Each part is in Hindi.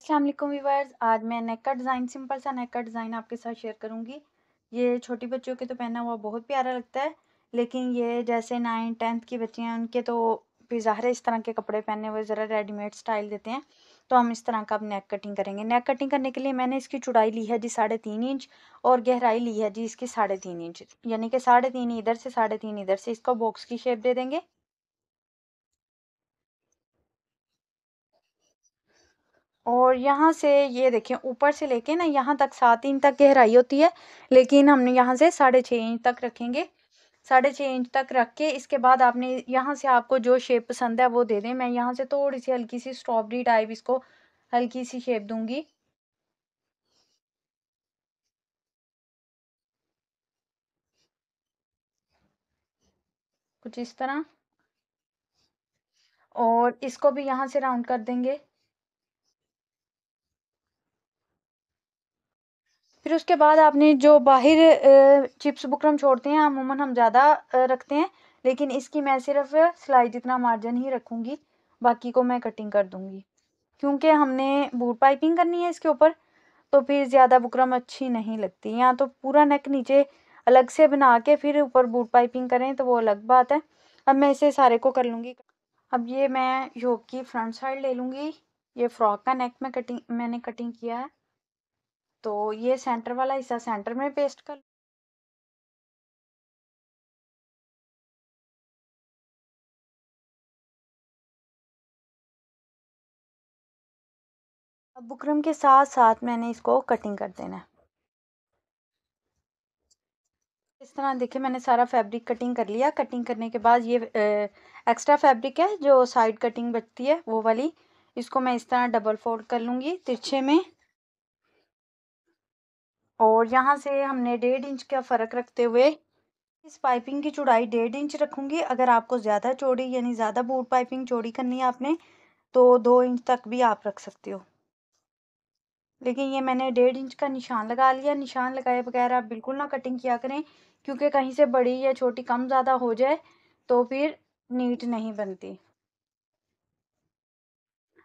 अस्सलाम वालेकुम व्यूअर्स, आज मैं नेक का डिज़ाइन सिंपल सा नेक का डिज़ाइन आपके साथ शेयर करूँगी। ये छोटी बच्चियों के तो पहना हुआ बहुत प्यारा लगता है, लेकिन ये जैसे 9th-10th की बच्चियाँ हैं उनके तो फिर ज़ाहिर है इस तरह के कपड़े पहने हुए ज़रा रेडीमेड स्टाइल देते हैं। तो हम इस तरह का अब नेक कटिंग करेंगे। नेक कटिंग करने के लिए मैंने इसकी चौड़ाई ली है जी 3.5 इंच और गहराई ली है जी इसकी 3.5 इंच, यानी कि 3.5 इधर से 3.5 इधर से। इसको बॉक्स की शेप दे देंगे। और यहाँ से ये देखें, ऊपर से लेके ना यहाँ तक 7 इंच तक गहराई होती है, लेकिन हमने यहाँ से 6.5 इंच तक रखेंगे। 6.5 इंच तक रख के इसके बाद आपने यहाँ से आपको जो शेप पसंद है वो दे दें। मैं यहाँ से थोड़ी सी हल्की सी स्ट्रॉबेरी टाइप इसको हल्की सी शेप दूंगी, कुछ इस तरह। और इसको भी यहाँ से राउंड कर देंगे। फिर उसके बाद आपने जो बाहर चिप्स बुकरम छोड़ते हैं, अमूमन हम ज़्यादा रखते हैं, लेकिन इसकी मैं सिर्फ सिलाई जितना मार्जिन ही रखूँगी, बाकी को मैं कटिंग कर दूँगी। क्योंकि हमने बूट पाइपिंग करनी है इसके ऊपर, तो फिर ज़्यादा बुकरम अच्छी नहीं लगती। या तो पूरा नेक नीचे अलग से बना के फिर ऊपर बूट पाइपिंग करें तो वो अलग बात है। अब मैं इसे सारे को कर लूँगी। अब ये मैं योक की फ्रंट साइड ले लूँगी। ये फ्रॉक का नेक में मैंने कटिंग किया है, तो ये सेंटर वाला हिस्सा सेंटर में पेस्ट कर। अब बुकरम के साथ साथ मैंने इसको कटिंग कर देना है। इस तरह देखिए, मैंने सारा फैब्रिक कटिंग कर लिया। कटिंग करने के बाद ये एक्स्ट्रा फैब्रिक है जो साइड कटिंग बचती है वो वाली, इसको मैं इस तरह डबल फोल्ड कर लूँगी तिरछे में। और यहाँ से हमने 1.5 इंच का फ़र्क रखते हुए इस पाइपिंग की चौड़ाई 1.5 इंच रखूँगी। अगर आपको ज़्यादा चौड़ी यानी ज़्यादा बूट पाइपिंग चौड़ी करनी है आपने, तो 2 इंच तक भी आप रख सकते हो। लेकिन ये मैंने 1.5 इंच का निशान लगा लिया। निशान लगाए बगैर आप बिल्कुल ना कटिंग किया करें, क्योंकि कहीं से बड़ी या छोटी कम ज़्यादा हो जाए तो फिर नीट नहीं बनती।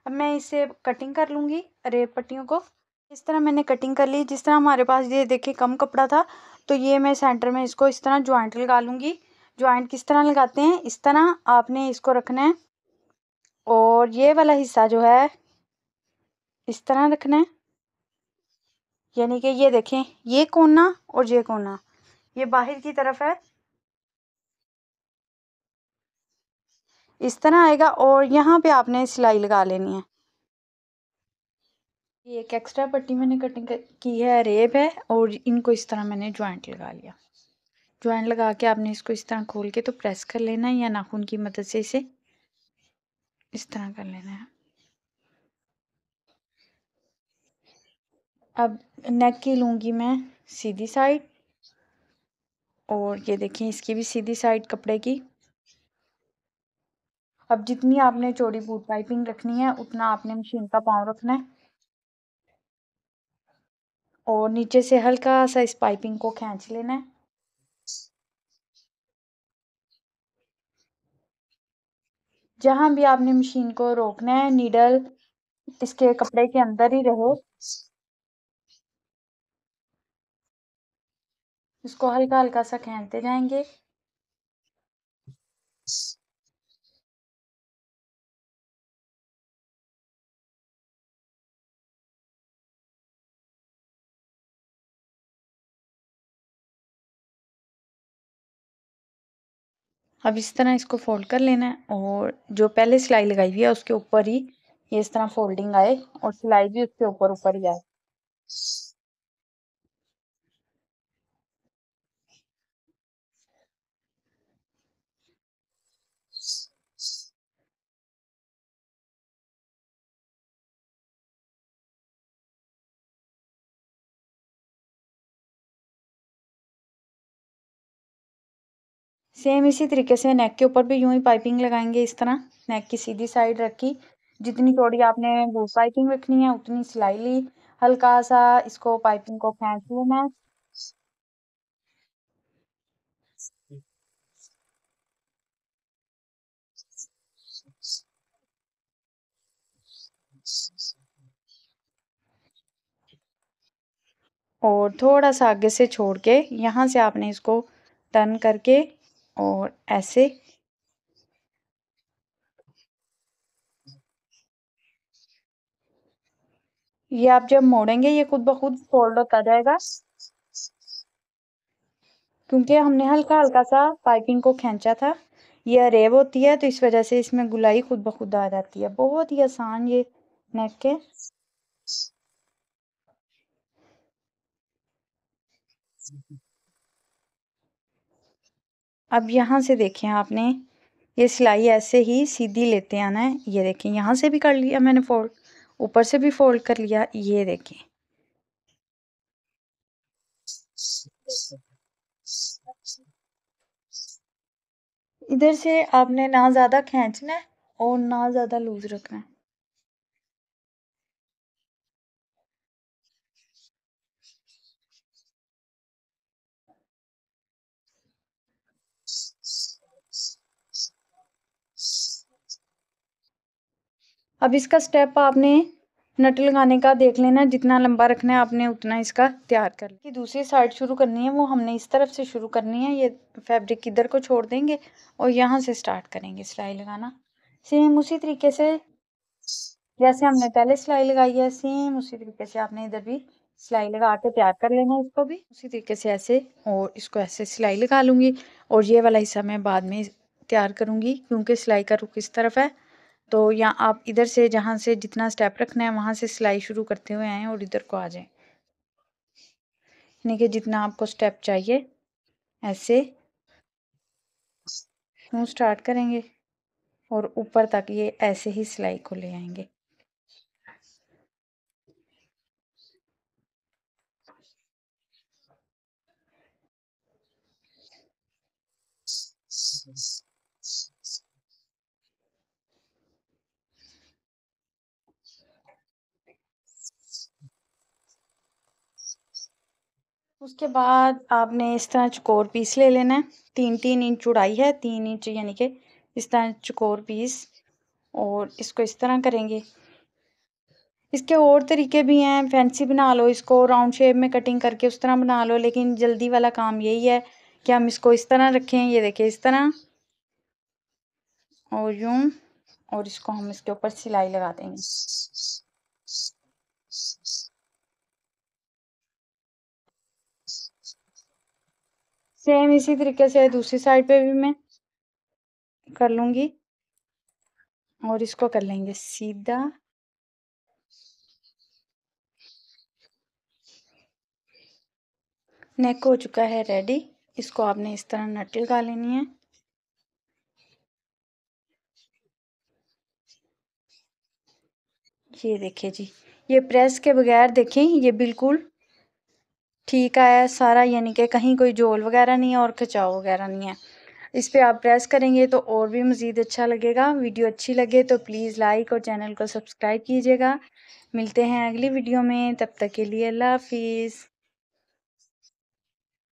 अब मैं इसे कटिंग कर लूँगी रेप पट्टियों को। इस तरह मैंने कटिंग कर ली। जिस तरह हमारे पास ये देखिए कम कपड़ा था, तो ये मैं सेंटर में इसको इस तरह जॉइंट लगा लूँगी। जॉइंट किस तरह लगाते हैं, इस तरह आपने इसको रखना है और ये वाला हिस्सा जो है इस तरह रखना है। यानी कि ये देखें, ये कोना और ये कोना ये बाहर की तरफ है, इस तरह आएगा। और यहाँ पे आपने सिलाई लगा लेनी है। ये एक एक्स्ट्रा पट्टी मैंने कटिंग की है, रेब है, और इनको इस तरह मैंने जॉइंट लगा लिया। जॉइंट लगा के आपने इसको इस तरह खोल के तो प्रेस कर लेना है, या नाखून की मदद से इसे इस तरह कर लेना है। अब नेक की लूँगी मैं सीधी साइड, और ये देखिए इसकी भी सीधी साइड कपड़े की। अब जितनी आपने चौड़ी बूट पाइपिंग रखनी है उतना आपने मशीन का पाँव रखना है, और नीचे से हल्का सा इस पाइपिंग को खींच लेना है। जहाँ भी आपने मशीन को रोकना है, नीडल इसके कपड़े के अंदर ही रहे, इसको हल्का हल्का सा खींचते जाएंगे। अब इस तरह इसको फोल्ड कर लेना है, और जो पहले सिलाई लगाई हुई है उसके ऊपर ही ये इस तरह फोल्डिंग आए और सिलाई भी उसके ऊपर ऊपर ही आए। सेम इसी तरीके से नेक के ऊपर भी यूं ही पाइपिंग लगाएंगे इस तरह। नेक की सीधी साइड रखी, जितनी चौड़ी आपने वो पाइपिंग रखनी है उतनी सिलाई ली, हल्का सा इसको पाइपिंग को खींच लेना है। और थोड़ा सा आगे से छोड़ के यहाँ से आपने इसको टर्न करके और ऐसे ये आप जब मोड़ेंगे ये खुद ब खुद फोल्ड होता जाएगा, क्योंकि हमने हल्का हल्का सा पाइपिंग को खींचा था। ये अरेब होती है तो इस वजह से इसमें गुलाई खुद ब खुद आ जाती है। बहुत ही आसान ये नेक है। अब यहाँ से देखें आपने ये सिलाई ऐसे ही सीधी लेते आना है। ये देखें यहाँ से भी कर लिया मैंने फोल्ड, ऊपर से भी फोल्ड कर लिया। ये देखें इधर से आपने ना ज़्यादा खींचना है और ना ज़्यादा लूज रखना है। अब इसका स्टेप आपने नट लगाने का देख लेना, जितना लंबा रखना है आपने उतना इसका तैयार कर कि दूसरी साइड शुरू करनी है वो हमने इस तरफ से शुरू करनी है। ये फैब्रिक इधर को छोड़ देंगे और यहाँ से स्टार्ट करेंगे सिलाई लगाना। सेम उसी तरीके से जैसे हमने पहले सिलाई लगाई है, सेम उसी तरीके से आपने इधर भी सिलाई लगा के तैयार कर लेना है। इसको भी उसी तरीके से ऐसे और इसको ऐसे सिलाई लगा लूँगी और ये वाला हिस्सा मैं बाद में तैयार करूँगी, क्योंकि सिलाई का रुख इस तरफ है। तो यहाँ आप इधर से जहाँ से जितना स्टेप रखना है वहाँ से सिलाई शुरू करते हुए आएँ और इधर को आ जाएं, यानी कि जितना आपको स्टेप चाहिए ऐसे यूँ स्टार्ट करेंगे और ऊपर तक ये ऐसे ही सिलाई को ले आएंगे। उसके बाद आपने इस तरह चौकोर पीस ले लेना है। 3-3 इंच चौड़ाई है, 3 इंच यानी कि इस तरह चौकोर पीस, और इसको इस तरह करेंगे। इसके और तरीके भी हैं, फैंसी बना लो इसको, राउंड शेप में कटिंग करके उस तरह बना लो, लेकिन जल्दी वाला काम यही है कि हम इसको इस तरह रखें। ये देखिए इस तरह और यूं, और इसको हम इसके ऊपर सिलाई लगा देंगे। सेम इसी तरीके से दूसरी साइड पे भी मैं कर लूंगी और इसको कर लेंगे सीधा। नेक हो चुका है रेडी। इसको आपने इस तरह नट लगा लेनी है। ये देखिए जी, ये प्रेस के बगैर देखें ये बिल्कुल ठीक आया सारा, यानी कि कहीं कोई जोल वगैरह नहीं है और खिंचाव वगैरह नहीं है। इस पे आप प्रेस करेंगे तो और भी मज़ीद अच्छा लगेगा। वीडियो अच्छी लगे तो प्लीज़ लाइक और चैनल को सब्सक्राइब कीजिएगा। मिलते हैं अगली वीडियो में, तब तक के लिए अल्लाह हाफिज़।